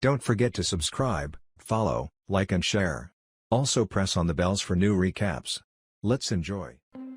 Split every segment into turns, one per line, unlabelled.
Don't forget to subscribe, follow, like and share. Also press on the bells for new recaps. Let's enjoy.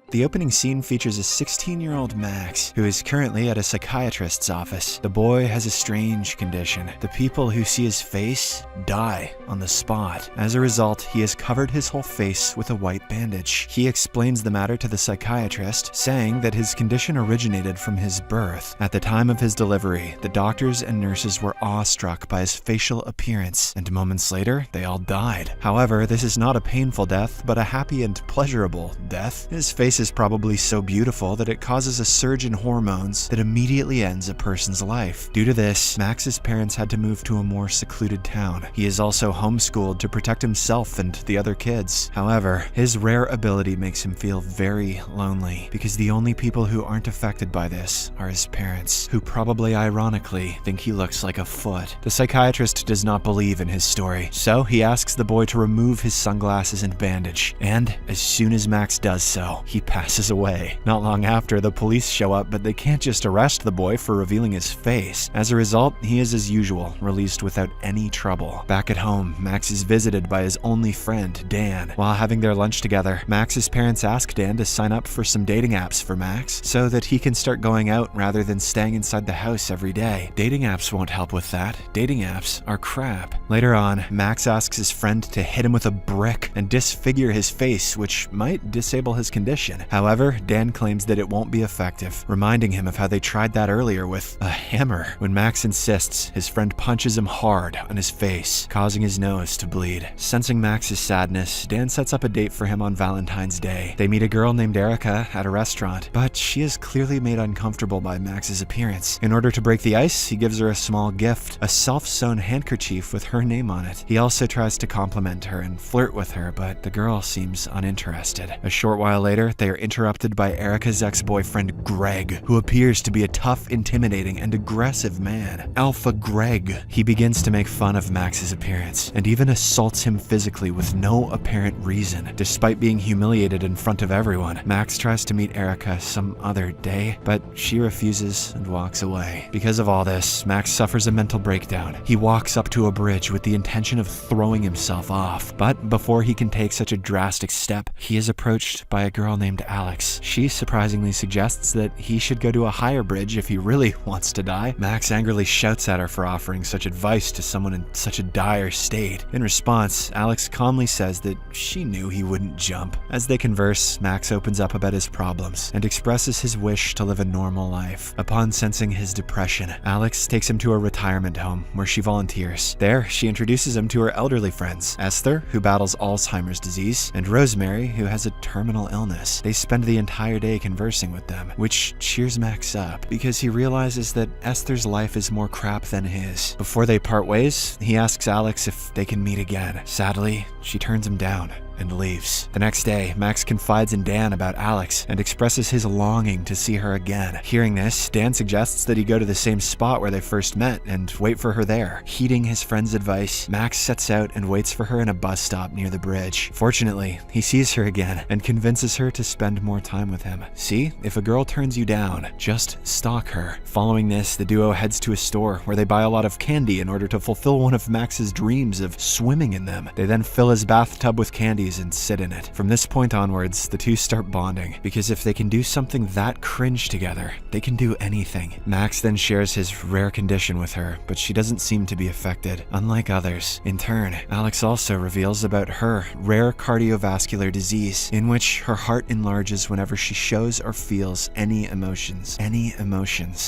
The opening scene features a 16-year-old Max, who is currently at a psychiatrist's office. The boy has a strange condition. The people who see his face die on the spot. As a result, he has covered his whole face with a white bandage. He explains the matter to the psychiatrist, saying that his condition originated from his birth. At the time of his delivery, the doctors and nurses were awestruck by his facial appearance, and moments later, they all died. However, this is not a painful death, but a happy and pleasurable death. His face is probably so beautiful that it causes a surge in hormones that immediately ends a person's life. Due to this, Max's parents had to move to a more secluded town. He is also homeschooled to protect himself and the other kids. However, his rare ability makes him feel very lonely, because the only people who aren't affected by this are his parents, who probably ironically think he looks like a foot. The psychiatrist does not believe in his story, so he asks the boy to remove his sunglasses and bandage, and as soon as Max does so, he passes away. Not long after, the police show up, but they can't just arrest the boy for revealing his face. As a result, he is as usual, released without any trouble. Back at home, Max is visited by his only friend, Dan. While having their lunch together, Max's parents ask Dan to sign up for some dating apps for Max, so that he can start going out rather than staying inside the house every day. Dating apps won't help with that. Dating apps are crap. Later on, Max asks his friend to hit him with a brick and disfigure his face, which might disable his condition. However, Dan claims that it won't be effective, reminding him of how they tried that earlier with a hammer. When Max insists, his friend punches him hard on his face, causing his nose to bleed. Sensing Max's sadness, Dan sets up a date for him on Valentine's Day. They meet a girl named Erica at a restaurant, but she is clearly made uncomfortable by Max's appearance. In order to break the ice, he gives her a small gift, a self-sewn handkerchief with her name on it. He also tries to compliment her and flirt with her, but the girl seems uninterested. A short while later, they are interrupted by Erica's ex-boyfriend Greg, who appears to be a tough, intimidating, and aggressive man. Alpha Greg. He begins to make fun of Max's appearance, and even assaults him physically with no apparent reason. Despite being humiliated in front of everyone, Max tries to meet Erica some other day, but she refuses and walks away. Because of all this, Max suffers a mental breakdown. He walks up to a bridge with the intention of throwing himself off, but before he can take such a drastic step, he is approached by a girl named Alex. She surprisingly suggests that he should go to a higher bridge if he really wants to die. Max angrily shouts at her for offering such advice to someone in such a dire state. In response, Alex calmly says that she knew he wouldn't jump. As they converse, Max opens up about his problems and expresses his wish to live a normal life. Upon sensing his depression, Alex takes him to a retirement home where she volunteers. There, she introduces him to her elderly friends, Esther, who battles Alzheimer's disease, and Rosemary, who has a terminal illness. They spend the entire day conversing with them, which cheers Max up because he realizes that Esther's life is more crap than his. Before they part ways, he asks Alex if they can meet again. Sadly, she turns him down and leaves. The next day, Max confides in Dan about Alex and expresses his longing to see her again. Hearing this, Dan suggests that he go to the same spot where they first met and wait for her there. Heeding his friend's advice, Max sets out and waits for her in a bus stop near the bridge. Fortunately, he sees her again and convinces her to spend more time with him. See, if a girl turns you down, just stalk her. Following this, the duo heads to a store where they buy a lot of candy in order to fulfill one of Max's dreams of swimming in them. They then fill his bathtub with candies and sit in it. From this point onwards, the two start bonding, because if they can do something that cringe together, they can do anything. Max then shares his rare condition with her, but she doesn't seem to be affected, unlike others. In turn, Alex also reveals about her rare cardiovascular disease, in which her heart enlarges whenever she shows or feels any emotions.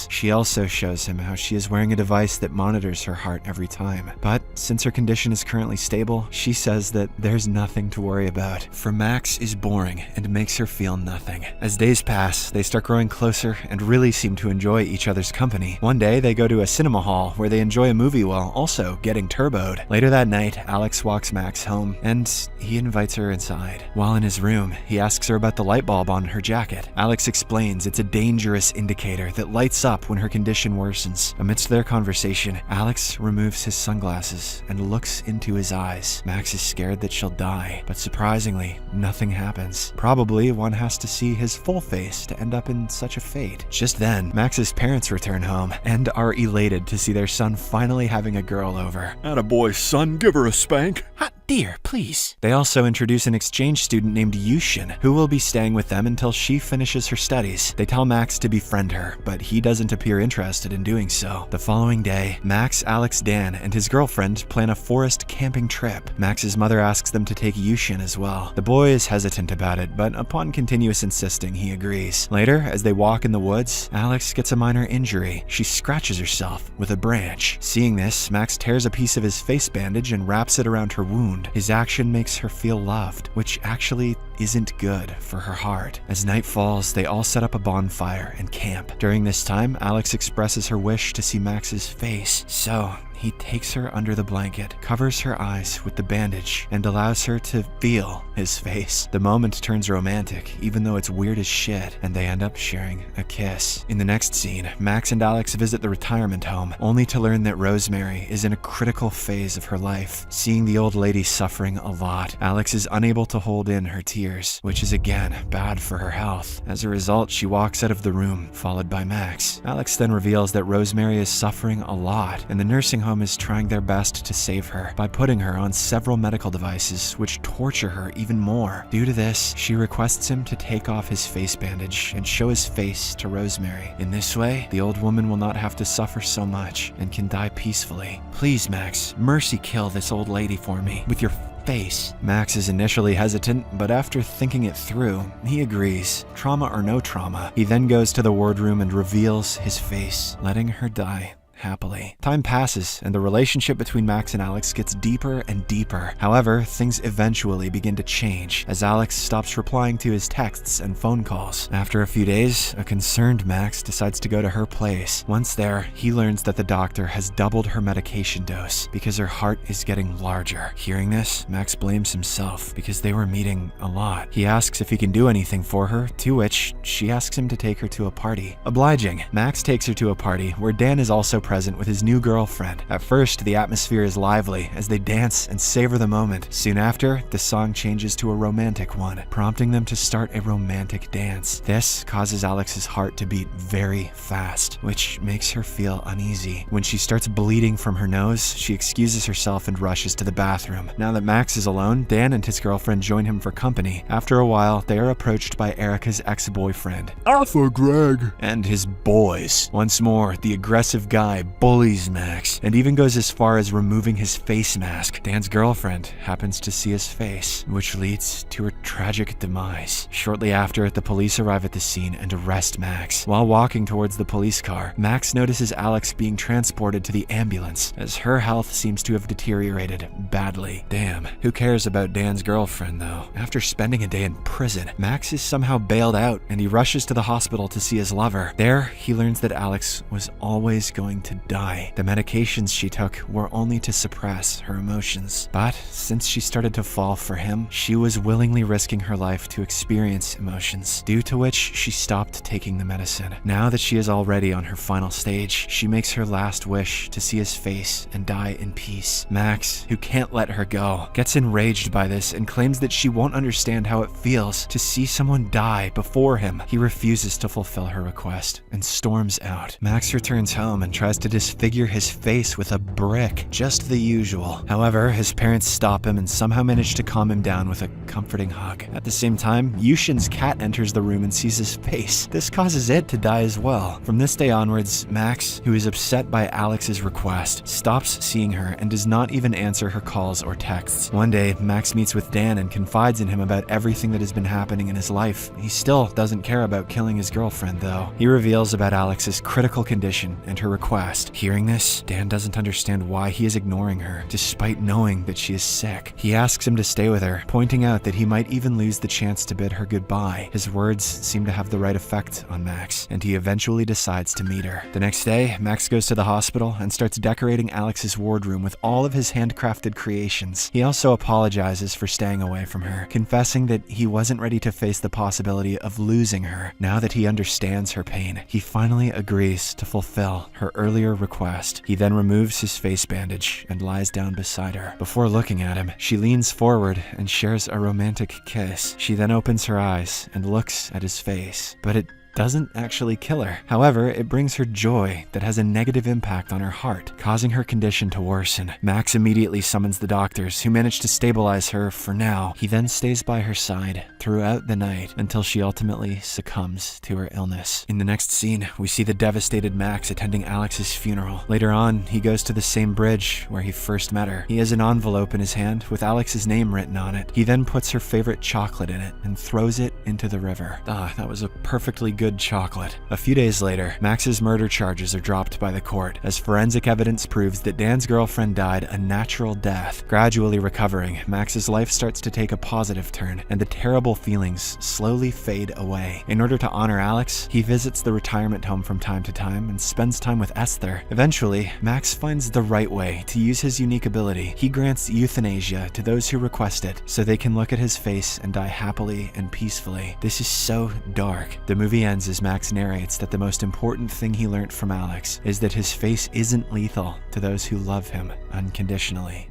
She also shows him how she is wearing a device that monitors her heart every time. But since her condition is currently stable, she says that there's nothing to worry about, for Max is boring and makes her feel nothing. As days pass, they start growing closer and really seem to enjoy each other's company. One day, they go to a cinema hall where they enjoy a movie while also getting turboed. Later that night, Alex walks Max home, and he invites her inside. While in his room, he asks her about the light bulb on her jacket. Alex explains it's a dangerous indicator that lights up when her condition worsens. Amidst their conversation, Alex removes his sunglasses and looks into his eyes. Max is scared that she'll die, but but surprisingly, nothing happens. Probably one has to see his full face to end up in such a fate. Just then, Max's parents return home and are elated to see their son finally having a girl over.
Attaboy, son, give her a spank.
Hot dear, please. They also introduce an exchange student named Yushin, who will be staying with them until she finishes her studies. They tell Max to befriend her, but he doesn't appear interested in doing so. The following day, Max, Alex, Dan, and his girlfriend plan a forest camping trip. Max's mother asks them to take Yushin as well. The boy is hesitant about it, but upon continuous insisting, he agrees. Later, as they walk in the woods, Alex gets a minor injury. She scratches herself with a branch. Seeing this, Max tears a piece of his face bandage and wraps it around her wound. His action makes her feel loved, which actually isn't good for her heart. As night falls, they all set up a bonfire and camp. During this time, Alex expresses her wish to see Max's face, so he takes her under the blanket, covers her eyes with the bandage, and allows her to feel his face. The moment turns romantic, even though it's weird as shit, and they end up sharing a kiss. In the next scene, Max and Alex visit the retirement home, only to learn that Rosemary is in a critical phase of her life. Seeing the old lady suffering a lot, Alex is unable to hold in her tears, which is again bad for her health. As a result, she walks out of the room, followed by Max. Alex then reveals that Rosemary is suffering a lot, and the nursing home is trying their best to save her by putting her on several medical devices which torture her even more. Due to this, she requests him to take off his face bandage and show his face to Rosemary. In this way, the old woman will not have to suffer so much and can die peacefully. Please, Max, mercy kill this old lady for me with your face. Max is initially hesitant, but after thinking it through, he agrees. Trauma or no trauma, he then goes to the wardroom and reveals his face, letting her die happily. Time passes, and the relationship between Max and Alex gets deeper and deeper. However, things eventually begin to change, as Alex stops replying to his texts and phone calls. After a few days, a concerned Max decides to go to her place. Once there, he learns that the doctor has doubled her medication dose because her heart is getting larger. Hearing this, Max blames himself because they were meeting a lot. He asks if he can do anything for her, to which she asks him to take her to a party. Obliging, Max takes her to a party where Dan is also present with his new girlfriend. At first, the atmosphere is lively as they dance and savor the moment. Soon after, the song changes to a romantic one, prompting them to start a romantic dance. This causes Alex's heart to beat very fast, which makes her feel uneasy. When she starts bleeding from her nose, she excuses herself and rushes to the bathroom. Now that Max is alone, Dan and his girlfriend join him for company. After a while, they are approached by Erica's ex-boyfriend,
Alpha Greg,
and his boys. Once more, the aggressive guy bullies Max and even goes as far as removing his face mask. Dan's girlfriend happens to see his face, which leads to her tragic demise. Shortly after, the police arrive at the scene and arrest Max. While walking towards the police car, Max notices Alex being transported to the ambulance, as her health seems to have deteriorated badly. Damn, who cares about Dan's girlfriend though? After spending a day in prison, Max is somehow bailed out and he rushes to the hospital to see his lover. There, he learns that Alex was always going to die. The medications she took were only to suppress her emotions. But since she started to fall for him, she was willingly risking her life to experience emotions, due to which she stopped taking the medicine. Now that she is already on her final stage, she makes her last wish to see his face and die in peace. Max, who can't let her go, gets enraged by this and claims that she won't understand how it feels to see someone die before him. He refuses to fulfill her request and storms out. Max returns home and tries to disfigure his face with a brick, just the usual. However, his parents stop him and somehow manage to calm him down with a comforting hug. At the same time, Yushin's cat enters the room and sees his face. This causes it to die as well. From this day onwards, Max, who is upset by Alex's request, stops seeing her and does not even answer her calls or texts. One day, Max meets with Dan and confides in him about everything that has been happening in his life. He still doesn't care about killing his girlfriend, though. He reveals about Alex's critical condition and her request. Hearing this, Dan doesn't understand why he is ignoring her, despite knowing that she is sick. He asks him to stay with her, pointing out that he might even lose the chance to bid her goodbye. His words seem to have the right effect on Max, and he eventually decides to meet her. The next day, Max goes to the hospital and starts decorating Alex's wardroom with all of his handcrafted creations. He also apologizes for staying away from her, confessing that he wasn't ready to face the possibility of losing her. Now that he understands her pain, he finally agrees to fulfill her early earlier request. He then removes his face bandage and lies down beside her. Before looking at him, she leans forward and shares a romantic kiss. She then opens her eyes and looks at his face, but it doesn't actually kill her. However, it brings her joy that has a negative impact on her heart, causing her condition to worsen. Max immediately summons the doctors, who manage to stabilize her for now. He then stays by her side throughout the night until she ultimately succumbs to her illness. In the next scene, we see the devastated Max attending Alex's funeral. Later on, he goes to the same bridge where he first met her. He has an envelope in his hand with Alex's name written on it. He then puts her favorite chocolate in it and throws it into the river. That was a perfectly good chocolate. A few days later, Max's murder charges are dropped by the court as forensic evidence proves that Dan's girlfriend died a natural death. Gradually recovering, Max's life starts to take a positive turn, and the terrible feelings slowly fade away. In order to honor Alex, he visits the retirement home from time to time and spends time with Esther. Eventually, Max finds the right way to use his unique ability. He grants euthanasia to those who request it, so they can look at his face and die happily and peacefully. This is so dark. The movie ends as Max narrates that the most important thing he learned from Alex is that his face isn't lethal to those who love him unconditionally.